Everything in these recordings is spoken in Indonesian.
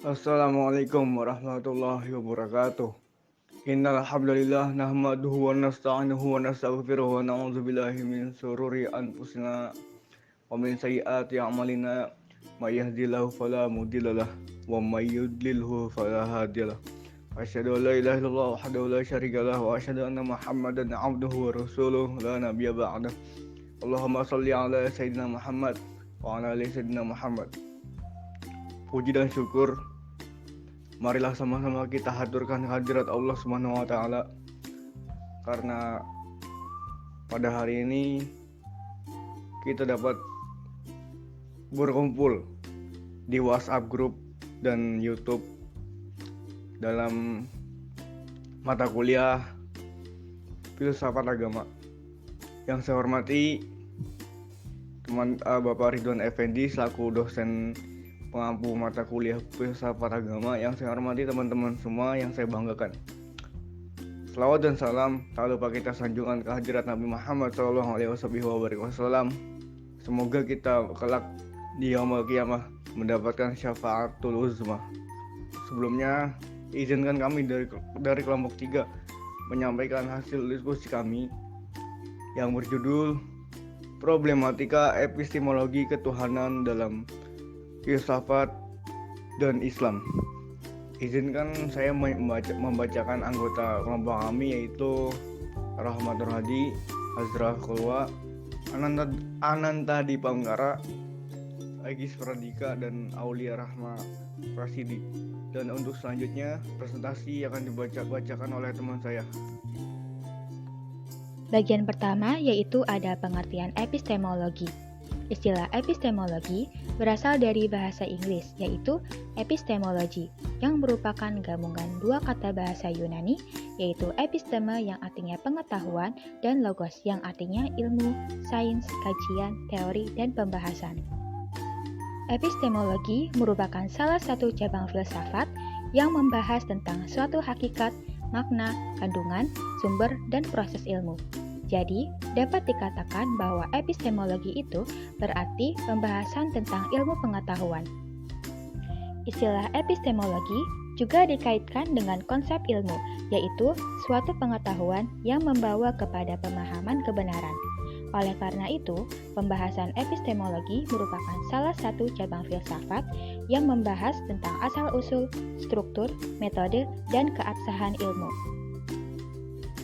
Assalamualaikum warahmatullahi wabarakatuh. Innal hamdalillah nahmaduhu wa nasta'inuhu wa nastaghfiruh wa na'udzu billahi min shururi anfusina wa min sayyiati a'malina. May yahdihillahu fala mudhillalah wa may yudlilhu fala hadiyalah. Asyhadu an la ilaha illallah wahdahu la syarikalah wa asyhadu anna Muhammadan 'abduhu wa rasuluh la nabiyya ba'dah. Allahumma shalli ala sayyidina Muhammad wa ala ali sayyidina Muhammad. Puji dan syukur marilah sama-sama kita haturkan hadirat Allah Subhanahu wa taala, karena pada hari ini kita dapat berkumpul di WhatsApp group dan YouTube dalam mata kuliah filsafat agama. Yang saya hormati Bapak Ridwan Effendi selaku dosen pengampu mata kuliah filsafat agama. Yang saya hormati teman-teman semua yang saya banggakan. Selawat dan salam tak lupa kita sanjungan kehadirat Nabi Muhammad SAW. Semoga kita kelak di yaumul qiyamah mendapatkan syafaatul uzma. Sebelumnya izinkan kami dari kelompok 3 menyampaikan hasil diskusi kami yang berjudul Problematika Epistemologi Ketuhanan dalam Filsafat dan Islam. Izinkan saya membacakan anggota kelompok kami, yaitu Rahmatur Hadi, Azra Kulwa, Ananta Dipangkara, Agis Pradika, dan Aulia Rahma Prasidi. Dan untuk selanjutnya presentasi akan dibacakan oleh teman saya. Bagian pertama yaitu ada pengertian epistemologi. Istilah epistemologi berasal dari bahasa Inggris, yaitu epistemology, yang merupakan gabungan dua kata bahasa Yunani, yaitu episteme yang artinya pengetahuan dan logos yang artinya ilmu, sains, kajian, teori, dan pembahasan. Epistemologi merupakan salah satu cabang filsafat yang membahas tentang suatu hakikat, makna, kandungan, sumber, dan proses ilmu. Jadi, dapat dikatakan bahwa epistemologi itu berarti pembahasan tentang ilmu pengetahuan. Istilah epistemologi juga dikaitkan dengan konsep ilmu, yaitu suatu pengetahuan yang membawa kepada pemahaman kebenaran. Oleh karena itu, pembahasan epistemologi merupakan salah satu cabang filsafat yang membahas tentang asal-usul, struktur, metode, dan keabsahan ilmu.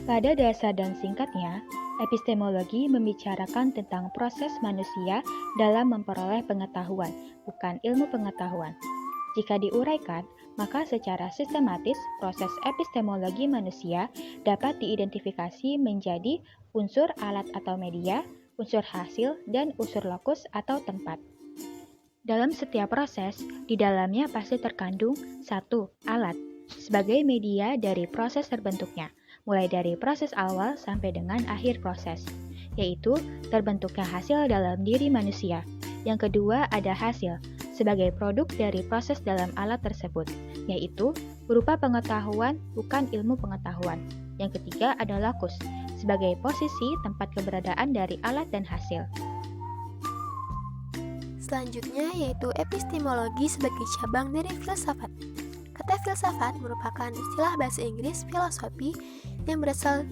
Pada dasar dan singkatnya, epistemologi membicarakan tentang proses manusia dalam memperoleh pengetahuan, bukan ilmu pengetahuan. Jika diuraikan, maka secara sistematis proses epistemologi manusia dapat diidentifikasi menjadi unsur alat atau media, unsur hasil, dan unsur lokus atau tempat. Dalam setiap proses, di dalamnya pasti terkandung satu alat sebagai media dari proses terbentuknya, mulai dari proses awal sampai dengan akhir proses, yaitu terbentuknya hasil dalam diri manusia. Yang kedua ada hasil, sebagai produk dari proses dalam alat tersebut, yaitu berupa pengetahuan bukan ilmu pengetahuan. Yang ketiga ada locus, sebagai posisi tempat keberadaan dari alat dan hasil. Selanjutnya yaitu epistemologi sebagai cabang dari filsafat. Kata filsafat merupakan istilah bahasa Inggris filosofi yang berasal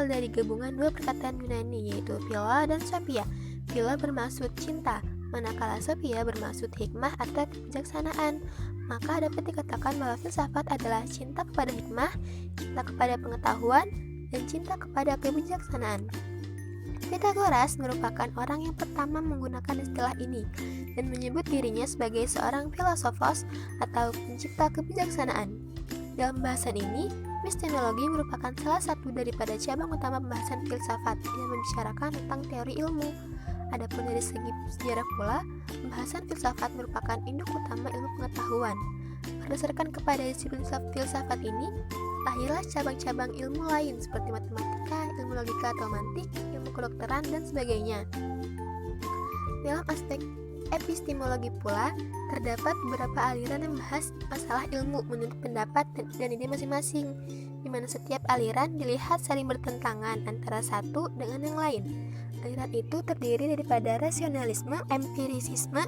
dari gabungan dua perkataan Yunani, yaitu phila dan sophia. Phila bermaksud cinta, manakala sophia bermaksud hikmah atau kebijaksanaan. Maka dapat dikatakan bahwa filsafat adalah cinta kepada hikmah, cinta kepada pengetahuan, dan cinta kepada kebijaksanaan. Pythagoras merupakan orang yang pertama menggunakan istilah ini dan menyebut dirinya sebagai seorang filosofos atau pencipta kebijaksanaan. Dalam bahasan ini, epistemologi merupakan salah satu daripada cabang utama pembahasan filsafat yang membicarakan tentang teori ilmu. Adapun dari segi sejarah pula, pembahasan filsafat merupakan induk utama ilmu pengetahuan. Berdasarkan kepada isi filsafat ini, lahirlah cabang-cabang ilmu lain seperti matematika, ilmu logika atau mantik, ilmu kedokteran, dan sebagainya. Dalam aspek epistemologi pula, terdapat beberapa aliran yang membahas masalah ilmu menurut pendapat dan ide masing-masing, di mana setiap aliran dilihat saling bertentangan antara satu dengan yang lain. Aliran itu terdiri daripada rasionalisme, empirisisme,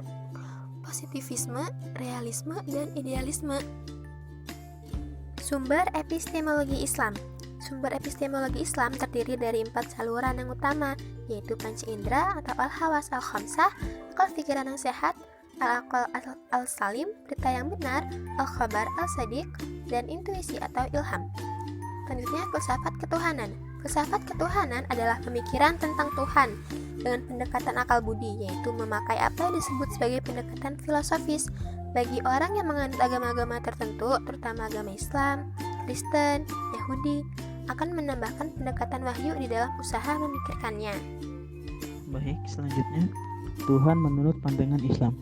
positivisme, realisme, dan idealisme. Sumber epistemologi Islam. Sumber epistemologi Islam terdiri dari 4 saluran yang utama, yaitu panca indera atau al-hawas al-khamsah, akal pikiran yang sehat, al-aqal al-salim, berita yang benar, al-khabar al-sadiq, dan intuisi atau ilham. Selanjutnya, filsafat ketuhanan. Filsafat ketuhanan adalah pemikiran tentang Tuhan dengan pendekatan akal budi, yaitu memakai apa yang disebut sebagai pendekatan filosofis. Bagi orang yang menganut agama-agama tertentu, terutama agama Islam, Kristen, Yahudi, akan menambahkan pendekatan wahyu di dalam usaha memikirkannya. Baik, selanjutnya Tuhan menurut pandangan Islam.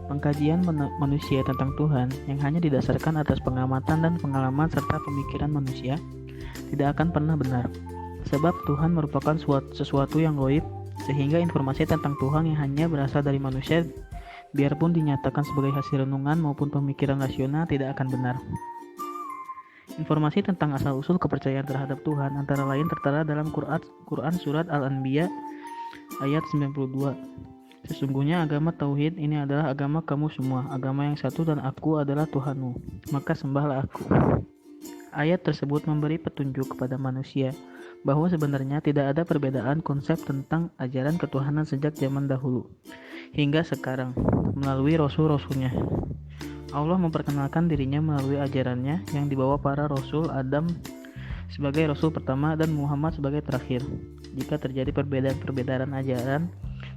Pengkajian manusia tentang Tuhan yang hanya didasarkan atas pengamatan dan pengalaman serta pemikiran manusia tidak akan pernah benar. Sebab Tuhan merupakan sesuatu yang gaib, sehingga informasi tentang Tuhan yang hanya berasal dari manusia, biarpun dinyatakan sebagai hasil renungan maupun pemikiran rasional, tidak akan benar. Informasi tentang asal-usul kepercayaan terhadap Tuhan antara lain tertera dalam Quran Surat Al-Anbiya ayat 92. Sesungguhnya agama Tauhid ini adalah agama kamu semua, agama yang satu, dan aku adalah Tuhanmu, maka sembahlah aku. Ayat tersebut memberi petunjuk kepada manusia bahwa sebenarnya tidak ada perbedaan konsep tentang ajaran ketuhanan sejak zaman dahulu hingga sekarang melalui rasul-rasulnya. Allah memperkenalkan dirinya melalui ajarannya yang dibawa para rasul, Adam sebagai rasul pertama dan Muhammad sebagai terakhir. Jika terjadi perbedaan ajaran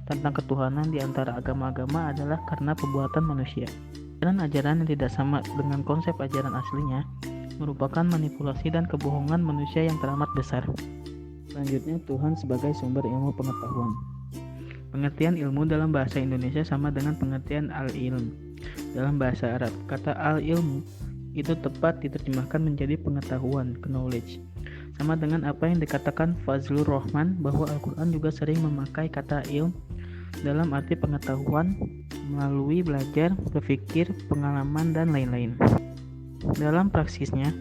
tentang ketuhanan di antara agama-agama adalah karena perbuatan manusia. Ajaran yang tidak sama dengan konsep ajaran aslinya merupakan manipulasi dan kebohongan manusia yang teramat besar. Selanjutnya, Tuhan sebagai sumber ilmu pengetahuan. Pengertian ilmu dalam bahasa Indonesia sama dengan pengertian al-ilm dalam bahasa Arab. Kata al-ilmu itu tepat diterjemahkan menjadi pengetahuan, knowledge. Sama dengan apa yang dikatakan Fazlur Rahman bahwa Al-Quran juga sering memakai kata ilm dalam arti pengetahuan melalui belajar, berpikir, pengalaman, dan lain-lain. Dalam praksisnya,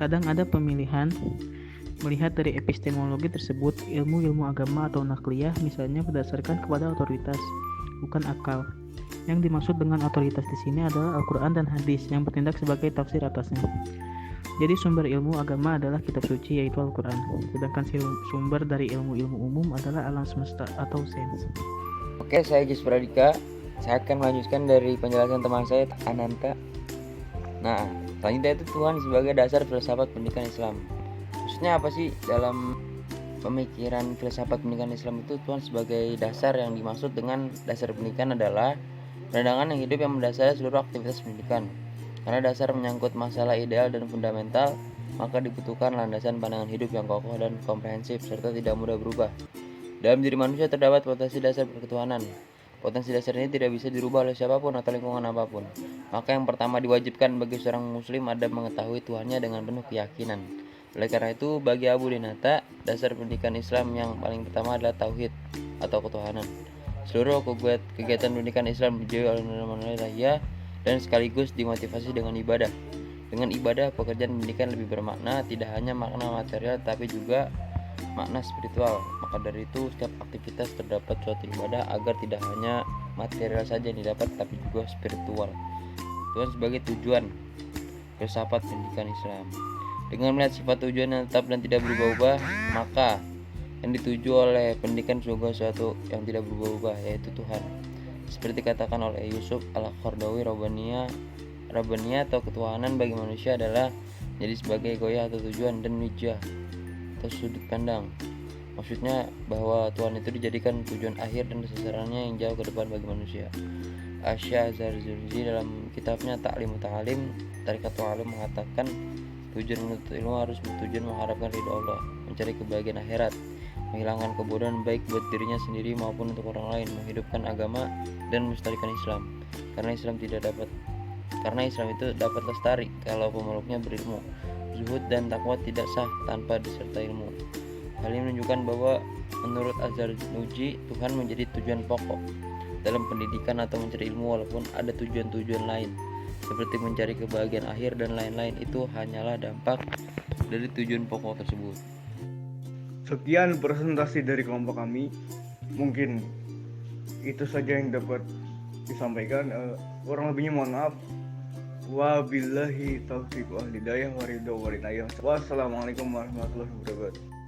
kadang ada pemilihan melihat dari epistemologi tersebut ilmu-ilmu agama atau nakliyah, misalnya berdasarkan kepada otoritas, bukan akal. Yang dimaksud dengan otoritas di sini adalah Al-Quran dan hadis yang bertindak sebagai tafsir atasnya. Jadi sumber ilmu agama adalah kitab suci, yaitu Al-Quran. Sedangkan sumber dari ilmu-ilmu umum adalah alam semesta atau sains. Oke, saya Gus Pradika. Saya akan melanjutkan dari penjelasan teman saya, Ananta. Nah, selanjutnya itu Tuhan sebagai dasar filsafat pendidikan Islam. Maksudnya apa sih dalam pemikiran filsafat pendidikan Islam itu? Tuhan sebagai dasar, yang dimaksud dengan dasar pendidikan adalah pandangan yang hidup yang mendasari seluruh aktivitas pendidikan. Karena dasar menyangkut masalah ideal dan fundamental, maka dibutuhkan landasan pandangan hidup yang kokoh dan komprehensif serta tidak mudah berubah. Dalam diri manusia terdapat potensi dasar ketuhanan. Potensi dasar ini tidak bisa dirubah oleh siapapun atau lingkungan apapun. Maka yang pertama diwajibkan bagi seorang muslim adalah mengetahui Tuhannya dengan penuh keyakinan. Oleh karena itu, bagi Abu Dinata, dasar pendidikan Islam yang paling pertama adalah tauhid atau ketuhanan. Seluruh kegiatan pendidikan Islam dijaga oleh nilai-nilai dan sekaligus dimotivasi dengan ibadah. Dengan ibadah, pekerjaan pendidikan lebih bermakna, tidak hanya makna material tapi juga makna spiritual. Maka dari itu, setiap aktivitas terdapat suatu ibadah agar tidak hanya material saja yang didapat tapi juga spiritual. Tuhan sebagai tujuan filsafat pendidikan Islam. Dengan melihat sifat tujuan yang tetap dan tidak berubah-ubah, maka yang dituju oleh pendidikan juga sesuatu yang tidak berubah-ubah, yaitu Tuhan. Seperti dikatakan oleh Yusuf Al-Qaradawi, Rabbaniyah atau ketuhanan bagi manusia adalah jadi sebagai goyah atau tujuan, dan wijah atau sudut pandang. Maksudnya bahwa Tuhan itu dijadikan tujuan akhir dan sasarannya yang jauh ke depan bagi manusia. Asy-Syaikh Az-Zarzuzi dalam kitabnya Ta'lim Muta'alim Tariqatul Ulum mengatakan tujuan menuntut ilmu harus bertujuan mengharapkan ridha Allah, mencari kebahagiaan akhirat, menghilangkan kebodohan baik buat dirinya sendiri maupun untuk orang lain, menghidupkan agama dan melestarikan Islam. Karena Islam itu dapat lestari kalau pemeluknya berilmu. Zuhud dan takwa tidak sah tanpa disertai ilmu. Hal ini menunjukkan bahwa menurut Az-Zarnuji, Tuhan menjadi tujuan pokok dalam pendidikan atau mencari ilmu, walaupun ada tujuan-tujuan lain seperti mencari kebahagiaan akhir dan lain-lain. Itu hanyalah dampak dari tujuan pokok tersebut. Sekian presentasi dari kelompok kami. Mungkin itu saja yang dapat disampaikan. Kurang lebihnya mohon maaf. Wabillahi taufiq wal hidayah waridho walinayah. Wassalamualaikum warahmatullahi wabarakatuh.